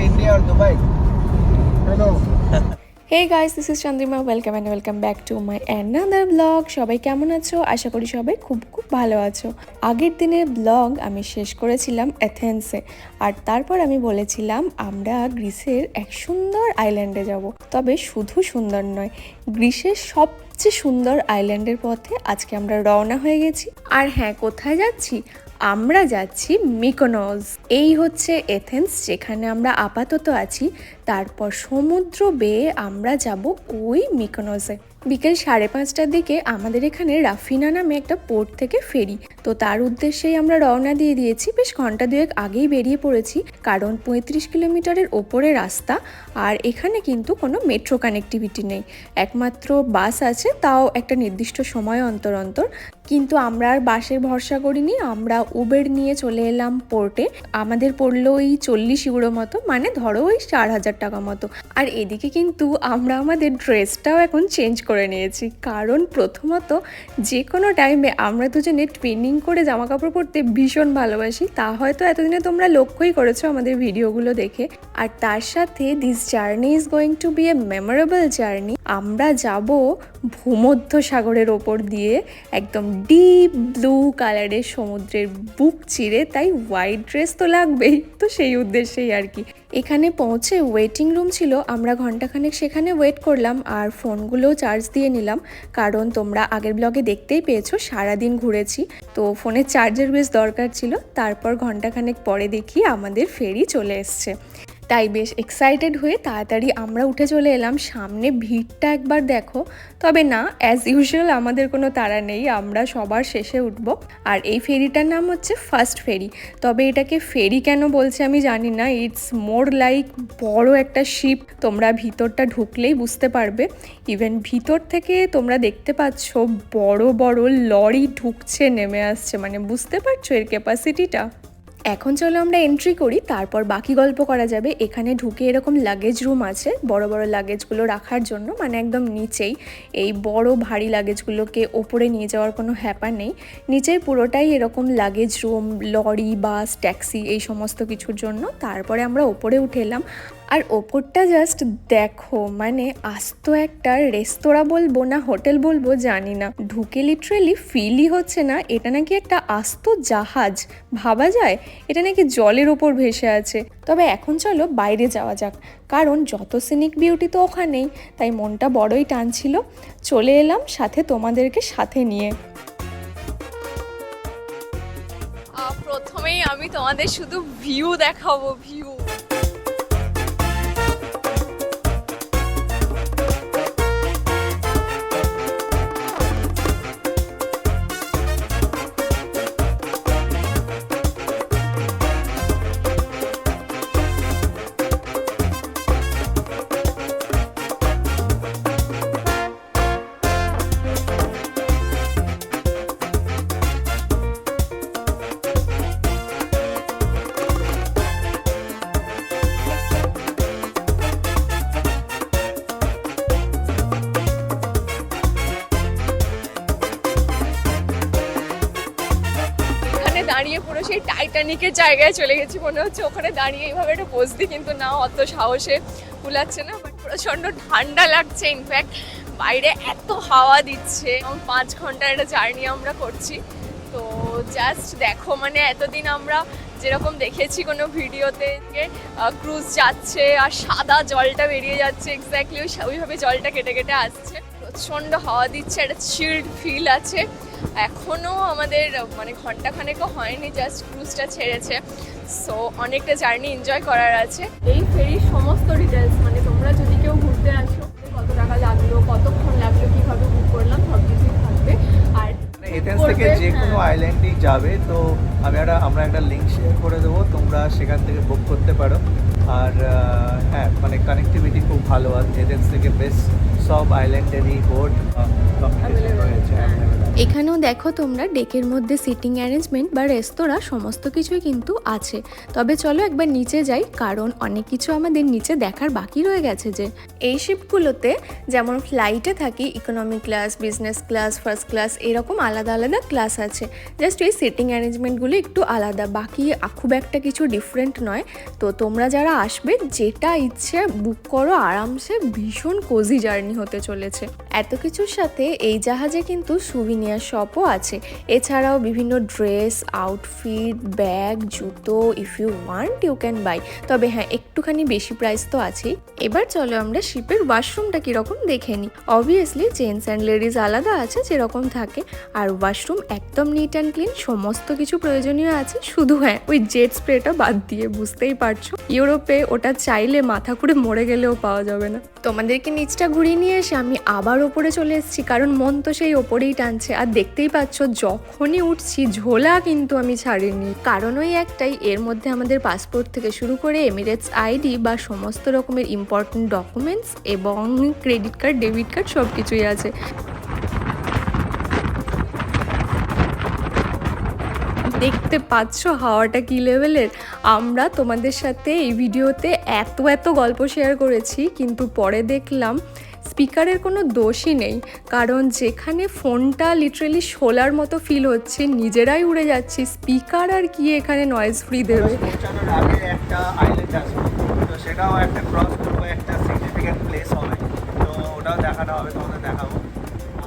India or Dubai? Hello. Hey guys, this is Chandrima. Welcome back to my another blog. সবাই কেমন আছো? আশা করি সবাই খুব খুব ভালো আছো। আগের দিনের ব্লগ আমি শেষ করেছিলাম অ্যাথেন্সে, আর তারপর আমি বলেছিলাম আমরা গ্রিসের এক সুন্দর আইল্যান্ডে যাব। তবে শুধু সুন্দর নয়, গ্রিসের সবচেয়ে সুন্দর আইল্যান্ডের পথে আজকে আমরা রওনা হয়ে গেছি। আর হ্যাঁ, কোথায় যাচ্ছি? আমরা যাচ্ছি মিকোনস। এই হচ্ছে এথেন্স, যেখানে আমরা আপাতত আছি। তারপর সমুদ্র বেয়ে আমরা যাব ওই মিকোনসে। বিকেল 5:30টার দিকে আমাদের এখানে রাফিনা নামে একটা পোর্ট থেকে ফেরি, তো তার উদ্দেশ্যেই আমরা রওনা দিয়ে দিয়েছি। বেশ ঘন্টা দুয়েক আগেই বেরিয়ে পড়েছি, কারণ 35 কিলোমিটারের ওপরে রাস্তা। আর এখানে কিন্তু কোনো মেট্রো কানেক্টিভিটি নেই, একমাত্র বাস আছে, তাও একটা নির্দিষ্ট সময় অন্তর অন্তর। কিন্তু আমরা আর বাসের ভরসা করিনি, আমরা উবের নিয়ে চলে এলাম পোর্টে। আমাদের পড়লো ওই 40 ইউরো মতো, মানে ধরো ওই 4,000 টাকা মতো। আর এদিকে কিন্তু আমরা আমাদের ড্রেসটাও এখন চেঞ্জ করে নিয়েছি, কারণ প্রথমত যে কোনো টাইমে আমরা দুজনে ট্রেনিং করে জামা কাপড় পরতে ভীষণ ভালোবাসি। তা হয়তো এতদিনে তোমরা লক্ষ্যই করেছো আমাদের ভিডিওগুলো দেখে। আর তার সাথে this journey is going to be a memorable journey. আমরা যাব ভূমধ্য সাগরের ওপর দিয়ে, একদম ডিপ ব্লু কালারের সমুদ্রের বুক চিরে, তাই হোয়াইট ড্রেস তো লাগবেই। তো সেই উদ্দেশ্যেই আর কি। এখানে পৌঁছে ওয়েটিং রুম ছিল, আমরা ঘন্টাখানেক সেখানে ওয়েট করলাম আর ফোনগুলোও চার্জ দিয়ে নিলাম, কারণ তোমরা আগের ব্লগে দেখতেই পেয়েছো সারাদিন ঘুরেছি, তো ফোনের চার্জের বেশ দরকার ছিল। তারপর ঘন্টাখানেক পরে দেখি আমাদের ফেরি চলে এসছে, তাই বেশ এক্সাইটেড হয়ে তাড়াতাড়ি আমরা উঠে চলে এলাম। সামনে ভিড়টা একবার দেখো। তবে না, অ্যাজ ইউজুয়াল আমাদের কোনো তাড়া নেই, আমরা সবার শেষে উঠব। আর এই ফেরিটার নাম হচ্ছে ফার্স্ট ফেরি। তবে এটাকে ফেরি কেন বলছে আমি জানি না, ইটস মোর লাইক বড় একটা শিপ। তোমরা ভিতরটা ঢুকলেই বুঝতে পারবে। ইভেন ভিতর থেকে তোমরা দেখতে পাচ্ছ বড় বড় লরি ঢুকছে, নেমে আসছে, মানে বুঝতে পারছো এর ক্যাপাসিটিটা। এখন চলো আমরা এন্ট্রি করি, তারপর বাকি গল্প করা যাবে। এখানে ঢুকে এরকম লাগেজ রুম আছে, বড় বড় লাগেজগুলো রাখার জন্য, মানে একদম নিচেই। এই বড় ভারী লাগেজগুলোকে ওপরে নিয়ে যাওয়ার কোনো হ্যাপা নেই। নিচের পুরোটাই এরকম লাগেজ রুম, লরি, বাস, ট্যাক্সি, এই সমস্ত কিছুর জন্য। তারপরে আমরা ওপরে উঠে এলাম। আর ওপরটা জাস্ট দেখো, মানে আস্ত একটা রেস্তোরাঁ বলবো না হোটেল বলবো জানি না, ঢুকে লিটারেলি ফিলই হচ্ছে না এটা নাকি একটা আস্ত জাহাজ। ভাবা যায় এটা নাকি জলের ওপর ভেসে আছে। তবে এখন চলো বাইরে যাওয়া যাক, কারণ যত সিনিক বিউটি তো ওখানেই, তাই মনটা বড়ই টানছিল। চলে এলাম সাথে তোমাদেরকে সাথে নিয়ে। প্রথমেই আমি তোমাদের শুধু ভিউ দেখাবো, ভিউ। দাঁড়িয়ে পুরো সেই টাইটানিকের জায়গায় চলে গেছি মনে হচ্ছে। ওখানে দাঁড়িয়ে এইভাবে একটা বসতি, কিন্তু না, অত সাহসে কুলাচ্ছে না। বাট প্রচণ্ড ঠান্ডা লাগছে। ইনফ্যাক্ট বাইরে এত হাওয়া দিচ্ছে। 5 ঘন্টার একটা জার্নি আমরা করছি। তো জাস্ট দেখো, মানে এতদিন আমরা যেরকম দেখেছি কোনো ভিডিওতে ক্রুজ যাচ্ছে আর সাদা জলটা বেরিয়ে যাচ্ছে, এক্স্যাক্টলি ওইভাবে জলটা কেটে কেটে আসছে। প্রচণ্ড হাওয়া দিচ্ছে, একটা চিল্ড ফিল আছে। এখনও আমাদের মানে ঘন্টাখানেকও হয়নি, জাস্ট ক্রুজটা ছেড়েছে। সো অনেকটা জার্নি এনজয় করার আছে। এই ফেরির সমস্ত ডিটেলস, মানে তোমরা যদি কেউ ঘুরতে আসো, কত টাকা লাগলো, কতক্ষণ লাগলো, কীভাবে বুক করলাম, সব কিছুই থাকবে। আর এথেন্স থেকে যে কোনো আইল্যান্ডই যাবে, তো আমরা একটা লিঙ্ক শেয়ার করে দেবো, তোমরা সেখান থেকে বুক করতে পারো। আর হ্যাঁ, মানে কানেক্টিভিটি খুব ভালো আছে, এদের থেকে বেস্ট সব আইল্যান্ডেরই বোট সব কিছু রয়েছে available আছে। এখানেও দেখো তোমরা ডেকের মধ্যে সিটিং অ্যারেঞ্জমেন্ট বা রেস্তোরাঁ সমস্ত কিছুই কিন্তু আছে। তবে চলো একবার নিচে যাই, কারণ অনেক কিছু আমাদের নিচে দেখার বাকি রয়ে গেছে। যে এই শিপগুলোতে যেমন ফ্লাইটে থাকি economy class, business class, first class, এরকম আলাদা আলাদা ক্লাস আছে। জাস্ট এই সিটিং অ্যারেঞ্জমেন্টগুলো একটু আলাদা, বাকি খুব একটা কিছু ডিফারেন্ট নয়। তো তোমরা যারা আসবে যেটা ইচ্ছে বুক করো আরামসে, ভীষণ কোজি জার্নি হতে চলেছে। এত কিছুর সাথে এই জাহাজে কিন্তু সুভিনিয়ার শপও আছে, এছাড়াও বিভিন্ন ড্রেস, আউটফিট, ব্যাগ, জুতো, if you want you can buy. তবে হ্যাঁ, একটুখানি বেশি প্রাইস তো আছেই। এবার চলো আমরা শিপের ওয়াশরুমটা কীরকম দেখে নিই। অবভিয়াসলি জেন্টস অ্যান্ড লেডিস আলাদা আছে যেরকম থাকে, আর ওয়াশরুম একদম নিট অ্যান্ড ক্লিন, সমস্ত কিছু প্রয়োজনীয় আছে। শুধু হ্যাঁ, ওই জেট স্প্রেটা বাদ দিয়ে, বুঝতেই পারছো ইউরোপে ওটা চাইলে মাথা ঘুরে মরে গেলেও পাওয়া যাবে না। তোমাদেরকে নিচটা ঘুরিয়ে নিয়ে এসে আমি আবার ওপরে চলে এসেছি, কারণ মন তো সেই ওপরেই টানছে। আর দেখতেই পাচ্ছ যখনই উঠছি ঝোলা কিন্তু আমি ছাড়িনি, কারণ ওই একটাই, এর মধ্যে আমাদের পাসপোর্ট থেকে শুরু করে এমিরেটস আইডি বা সমস্ত রকমের ইম্পর্টেন্ট ডকুমেন্টস এবং ক্রেডিট কার্ড, ডেবিট কার্ড সব কিছুই আছে। দেখতে পাচ্ছ হাওয়াটা কি লেভেলের। আমরা তোমাদের সাথে এই ভিডিওতে এত গল্প শেয়ার করেছি, কিন্তু পরে দেখলাম স্পিকারের কোনো দোষই নেই, কারণ যেখানে ফোনটা লিটারেলি শোলার মতো ফিল হচ্ছে, নিজেরাই উড়ে যাচ্ছি, স্পিকার আর কি এখানে নয়েজ ফ্রি দেবে। পৌঁছানোর আগে একটা আইল্যান্ড আছে, তো সেটাও একটা ক্রস করবো, একটা সিগনিফিক্যান্ট প্লেস হবে, তো ওটাও দেখানো হবে, তোমাদের দেখাবো।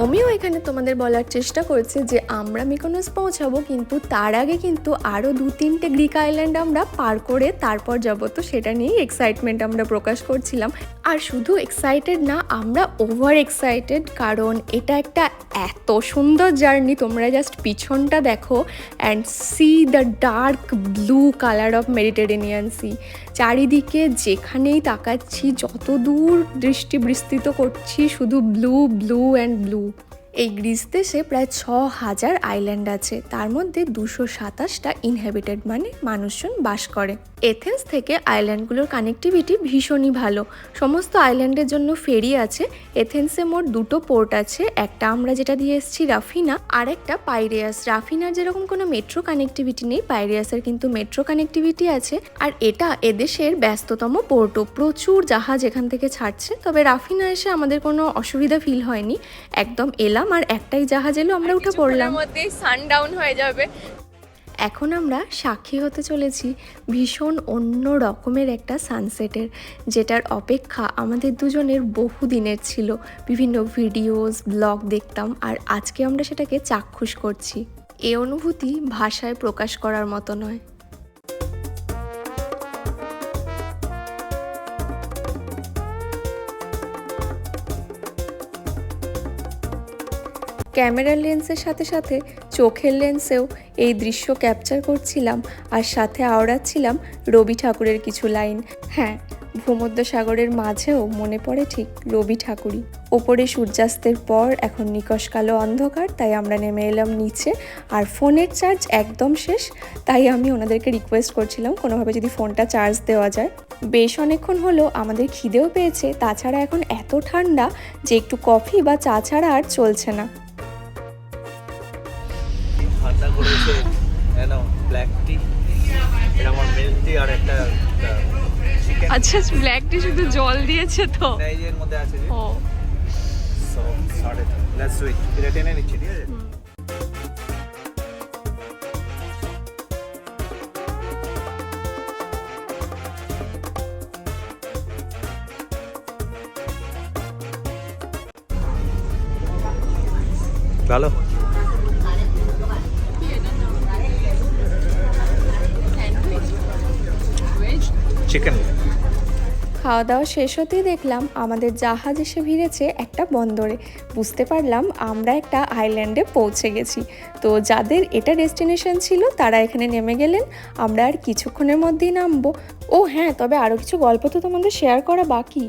আমিও এখানে তোমাদের বলার চেষ্টা করছি যে আমরা মিকোনস পৌঁছাবো, কিন্তু তার আগে কিন্তু আরও 2-3টে গ্রিক আইল্যান্ড আমরা পার করে তারপর যাব। তো সেটা নিয়েই এক্সাইটমেন্ট আমরা প্রকাশ করছিলাম। আর শুধু এক্সাইটেড না, আমরা ওভার এক্সাইটেড, কারণ এটা একটা এত সুন্দর জার্নি। তোমরা জাস্ট পিছনটা দেখো and see the dark blue colour of Mediterranean sea. চারিদিকে যেখানেই তাকাচ্ছি, যত দূর দৃষ্টি বিস্তৃত করছি, শুধু ব্লু ব্লু অ্যান্ড ব্লু। এই গ্রিস দেশে প্রায় 6000 আইল্যান্ড আছে, তার মধ্যে 227টা ইনহ্যাবিটেড, মানে মানুষজন বাস করে। এথেন্স থেকে আইল্যান্ডগুলোর কানেক্টিভিটি ভীষণই ভালো। সমস্ত আইল্যান্ডের জন্য ফেরি আছে। এথেন্সে মোট 2টো পোর্ট আছে, একটা আমরা যেটা দিয়ে এসেছি রাফিনা, আর একটা পাইরেয়াস। রাফিনার যেরকম কোনো মেট্রো কানেক্টিভিটি নেই, পাইরেয়াসের কিন্তু মেট্রো কানেক্টিভিটি আছে। আর এটা এদেশের ব্যস্ততম পোর্টও, প্রচুর জাহাজ এখান থেকে ছাড়ছে। তবে রাফিনা এসে আমাদের কোনো অসুবিধা ফিল হয়নি, একদম এলাম আর একটাই জাহাজ এলো, আমরা উঠে পড়লাম। মধ্যেই সানডাউন হয়ে যাবে। এখন আমরা সাক্ষী হতে চলেছি ভীষণ অন্য রকমের একটা সানসেটের, যেটার অপেক্ষা আমাদের দুজনের বহু দিনের ছিল। বিভিন্ন ভিডিওস, ব্লগ দেখতাম, আর আজকে আমরা সেটাকে চাক্ষুষ করছি। এই অনুভূতি ভাষায় প্রকাশ করার মতো নয়। ক্যামেরার লেন্সের সাথে সাথে চোখের লেন্সেও এই দৃশ্য ক্যাপচার করছিলাম, আর সাথে আওড়াচ্ছিলাম রবি ঠাকুরের কিছু লাইন। হ্যাঁ, ভূমধ্যসাগরের মাঝেও মনে পড়ে ঠিক রবি ঠাকুরই। ওপরে সূর্যাস্তের পর এখন নিকষ কালো অন্ধকার, তাই আমরা নেমে এলাম নিচে। আর ফোনের চার্জ একদম শেষ, তাই আমি ওনাদেরকে রিকোয়েস্ট করছিলাম কোনোভাবে যদি ফোনটা চার্জ দেওয়া যায়। বেশ অনেকক্ষণ হলো, আমাদের খিদেও পেয়েছে, তাছাড়া এখন এত ঠান্ডা যে একটু কফি বা চা ছাড়া আর চলছে না। ঠান্ডা করেছে ব্ল্যাক টি, এটা আমার মিল্ক টি, আর একটা চিকেন। আচ্ছা, ব্ল্যাক টি শুধু জল দিয়েছে তো? এই যে এর মধ্যে আছে যে ও সো 3.5 লেটস সুইট এটা টেনে নিচ্ছি, ঠিক আছে। ভালো চিকেন। খাওয়া দাওয়া শেষ হতেই দেখলাম আমাদের জাহাজ এসে ভিড়েছে একটা বন্দরে। বুঝতে পারলাম আমরা একটা আইল্যান্ডে পৌঁছে গেছি। তো যাদের এটা ডেস্টিনেশন ছিল তারা এখানে নেমে গেলেন, আমরা আর কিছুক্ষণের মধ্যেই নামবো। ও হ্যাঁ, তবে আরও কিছু গল্প তো তোমাদের শেয়ার করা বাকি।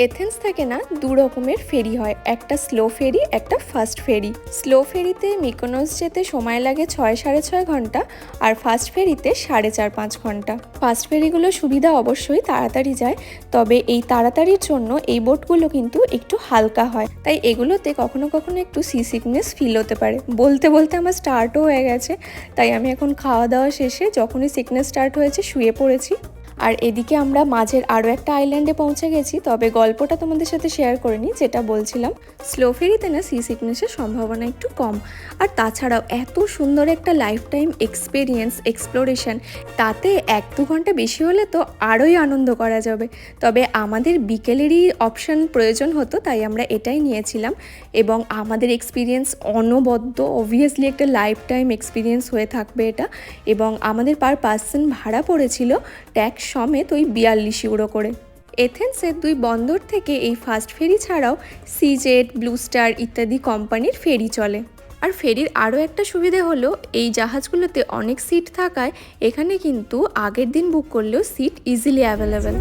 এথেন্স থেকে না দু রকমের ফেরি হয়, একটা স্লো ফেরি, একটা ফাস্ট ফেরি। স্লো ফেরিতে মিকোনস যেতে সময় লাগে 6-6.5 ঘন্টা, আর ফাস্ট ফেরিতে 4.5-5 ঘন্টা। ফাস্ট ফেরিগুলো সুবিধা অবশ্যই তাড়াতাড়ি যায়, তবে এই তাড়াতাড়ির জন্য এই বোটগুলো কিন্তু একটু হালকা হয়, তাই এগুলোতে কখনো কখনো একটু সি সিকনেস ফিল হতে পারে। বলতে বলতে আমার স্টার্টও হয়ে গেছে, তাই আমি এখন খাওয়া দাওয়া শেষে যখনই সিকনেস স্টার্ট হয়েছে শুয়ে পড়েছি। আর এদিকে আমরা মাঝের আরও একটা আইল্যান্ডে পৌঁছে গেছি, তবে গল্পটা তোমাদের সাথে শেয়ার করিনি। যেটা বলছিলাম, স্লো ফেরিতে না সি সিকনেসের সম্ভাবনা একটু কম, আর তাছাড়াও এত সুন্দর একটা লাইফ টাইম এক্সপিরিয়েন্স, এক্সপ্লোরেশন, তাতে 1-2 ঘন্টা বেশি হলে তো আরোই আনন্দ করা যাবে। তবে আমাদের বিকেলেরই অপশান প্রয়োজন হতো, তাই আমরা এটাই নিয়েছিলাম, এবং আমাদের এক্সপিরিয়েন্স অনবদ্য, অবভিয়াসলি একটা লাইফ টাইম এক্সপিরিয়েন্স হয়ে থাকবে এটা। এবং আমাদের পার পার্সন ভাড়া পড়েছিল ট্যাক্স সমেত ওই 42 ইউরো করে। এথেন্সের 2 বন্দর থেকে এই ফাস্ট ফেরি ছাড়াও সিজেট, ব্লু স্টার ইত্যাদি কোম্পানির ফেরি চলে। আর ফেরির আরও একটা সুবিধে হলো, এই জাহাজগুলোতে অনেক সিট থাকায় এখানে কিন্তু আগের দিন বুক করলেও সিট ইজিলি অ্যাভেলেবেল।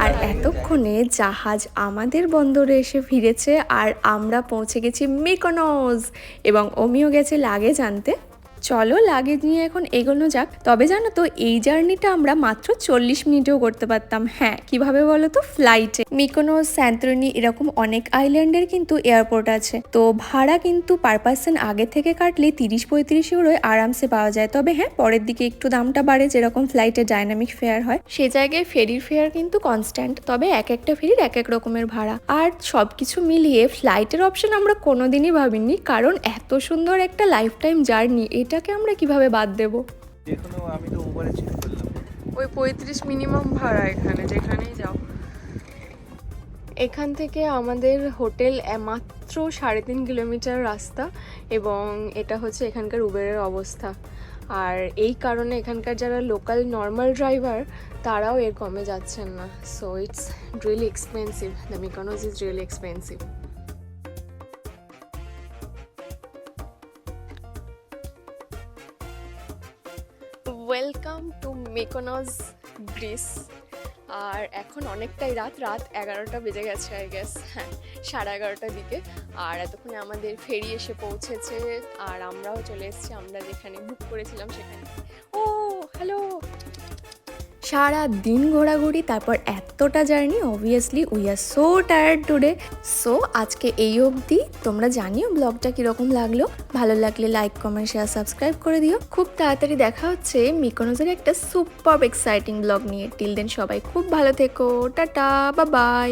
আর এতক্ষণে জাহাজ আমাদের বন্দরে এসে ফিরেছে, আর আমরা পৌঁছে গেছি মিকোনস, এবং অমিও গেছে লাগেজ আনতে। চলো লাগেজ নিয়ে এখন এগোনো যাক। তবে জানো তো, এই জার্নিটা আমরা মাত্র 40 মিনিটেও করতে পারতাম। হ্যাঁ, কিভাবে বলো তো? ফ্লাইটে। মিকোনোস, স্যান্তরিনি এরকম অনেক আইল্যান্ডের কিন্তু এয়ারপোর্ট আছে, তো ভাড়া কিন্তু পার পার্সন আগে থেকে কাটলে 30-35 ইউরোয় আরামসে পাওয়া যায়। তবে হ্যাঁ, পরের দিকে একটু দামটা বাড়ে, যেরকম ফ্লাইটে ডাইনামিক ফেয়ার হয় সে জায়গায় ফেরির ফেয়ার কিন্তু কনস্ট্যান্ট। তবে এক একটা ফেরির এক এক রকমের ভাড়া। আর সব কিছু মিলিয়ে ফ্লাইটের অপশন আমরা কোনোদিনই ভাবিনি, কারণ এত সুন্দর একটা লাইফ টাইম জার্নি, এটাকে আমরা কিভাবে বাদ দেব। যেকোনো আমি তো উবারে চেক করলাম, ওই 35 মিনিমাম ভাড়া এখানে, যেখানেই যাও। এখান থেকে আমাদের হোটেল মাত্র 3.5 কিলোমিটার রাস্তা, এবং এটা হচ্ছে এখানকার উবেরের অবস্থা। আর এই কারণে এখানকার যারা লোকাল নর্মাল ড্রাইভার, তারাও এর কমে যাচ্ছেন না। So it's really expensive, the Mykonos is really expensive. Welcome to Mykonos, Greece. আর এখন অনেকটাই রাত 11টা বেজে গেছে আই গেস, হ্যাঁ 11:30টার দিকে। আর এতক্ষণে আমাদের ফেরি এসে পৌঁছেছে, আর আমরাও চলে এসেছি আমরা যেখানে বুক করেছিলাম সেখানে। ও হ্যালো, সারা দিন ঘোরাঘুরি, তারপর এতটা journey, obviously we are so tired today. So আজকে এই অবধি। তোমরা জানিও ব্লগটা কীরকম লাগলো। ভালো লাগলে লাইক, কমেন্ট, শেয়ার, সাবস্ক্রাইব করে দিও। খুব তাড়াতাড়ি দেখা হচ্ছে মিকোনসের একটা সুপার এক্সাইটিং ব্লগ নিয়ে। টিল দেন সবাই খুব ভালো থেকো, টাটা, বাই বাই।